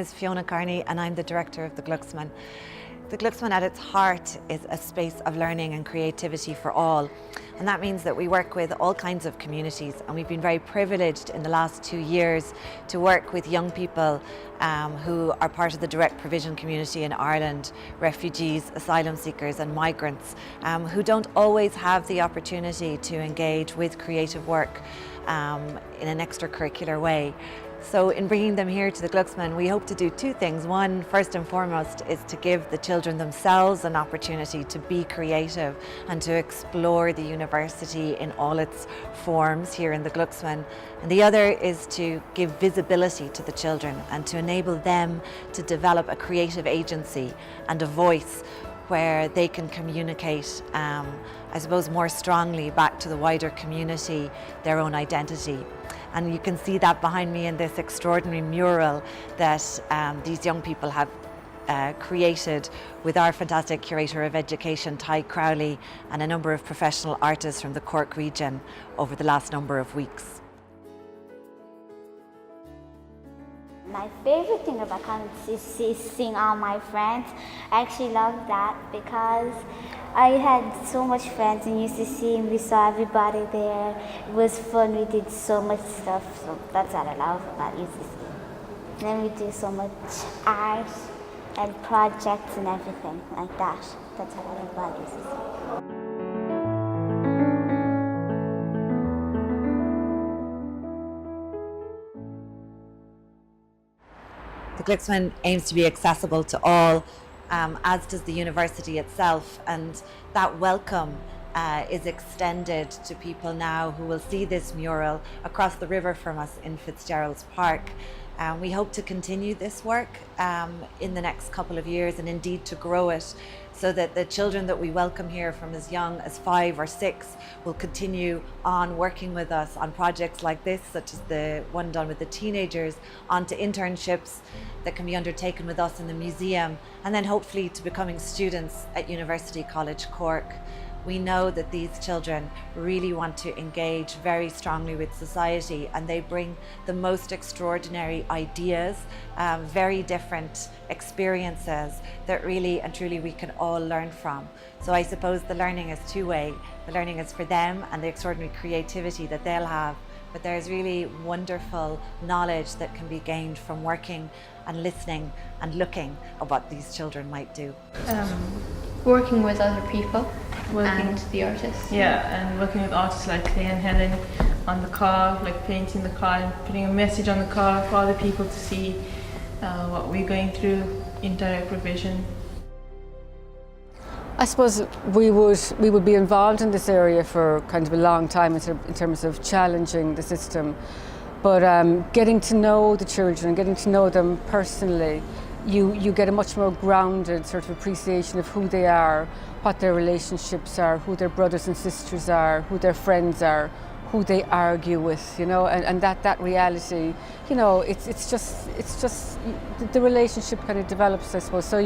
is Fiona Carney and I'm the director of the Glucksman. The Glucksman at its heart is a space of learning and creativity for all. And that means that we work with all kinds of communities, and we've been very privileged in the last 2 years to work with young people who are part of the direct provision community in Ireland, refugees, asylum seekers and migrants who don't always have the opportunity to engage with creative work in an extracurricular way. So in bringing them here to the Glucksman, we hope to do two things. One, first and foremost, is to give the children themselves an opportunity to be creative and to explore the university in all its forms here in the Glucksman. And the other is to give visibility to the children and to enable them to develop a creative agency and a voice where they can communicate, I suppose, more strongly back to the wider community, their own identity. And you can see that behind me in this extraordinary mural that these young people have created with our fantastic curator of education, Ty Crowley, and a number of professional artists from the Cork region over the last number of weeks. My favorite thing about coming to see seeing all my friends. I actually love that because I had so much friends in UCC and we saw everybody there. It was fun, we did so much stuff, so that's what I love about UCC. And then we do so much art and projects and everything like that. That's what I love about UCC. The Glucksman aims to be accessible to all, as does the university itself, and that welcome is extended to people now who will see this mural across the river from us in Fitzgerald's Park. We hope to continue this work in the next couple of years, and indeed to grow it so that the children that we welcome here from as young as 5 or 6 will continue on working with us on projects like this, such as the one done with the teenagers, onto internships that can be undertaken with us in the museum, and then hopefully to becoming students at University College Cork. We know that these children really want to engage very strongly with society, and they bring the most extraordinary ideas, very different experiences that really and truly we can all learn from. So I suppose the learning is two-way. The learning is for them and the extraordinary creativity that they'll have, but there's really wonderful knowledge that can be gained from working and listening and looking at what these children might do. Working with other people and the artists. Yeah, and working with artists like Clay and Helen on the car, like painting the car and putting a message on the car for other people to see what we're going through in direct provision. I suppose we would be involved in this area for kind of a long time in terms of challenging the system, but getting to know the children and getting to know them personally, you get a much more grounded sort of appreciation of who they are, what their relationships are, who their brothers and sisters are, who their friends are, who they argue with, you know, and that reality, you know, it's just the relationship kind of develops, I suppose. So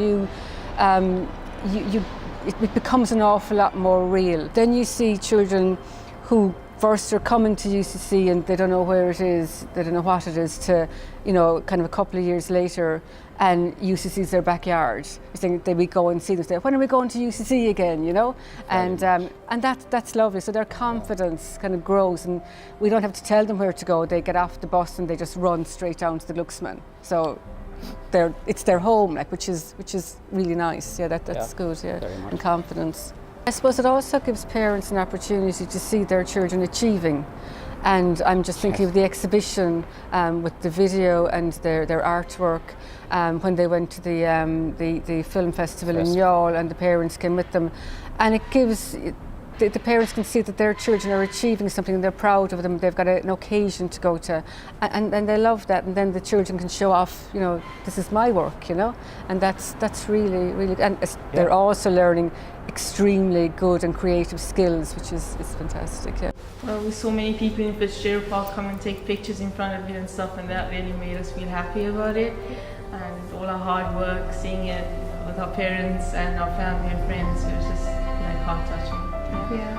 it becomes an awful lot more real. Then you see children who first are coming to UCC and they don't know where it is, they don't know what it is, to, you know, kind of a couple of years later, and UCC is their backyard. You think they would go and see them, say, when are we going to UCC again, you know? And that's lovely. So their confidence kind of grows, and we don't have to tell them where to go. They get off the bus and they just run straight down to the Glucksman. So it's their home, like, which is really nice. Yeah, that's good. Yeah, and confidence. I suppose it also gives parents an opportunity to see their children achieving. And I'm just thinking of the exhibition with the video and their artwork when they went to the film festival in Youghal, and the parents came with them. And it gives, the parents can see that their children are achieving something and they're proud of them. They've got an occasion to go to, and they love that. And then the children can show off, you know, this is my work, you know. And that's really, really, and they're also learning extremely good and creative skills, which is fantastic. Yeah. Well, with so many people in Fitzgerald Park come and take pictures in front of it and stuff, and that really made us feel happy about it. And all our hard work, seeing it with our parents and our family and friends, it was just like heart-touching. Yeah.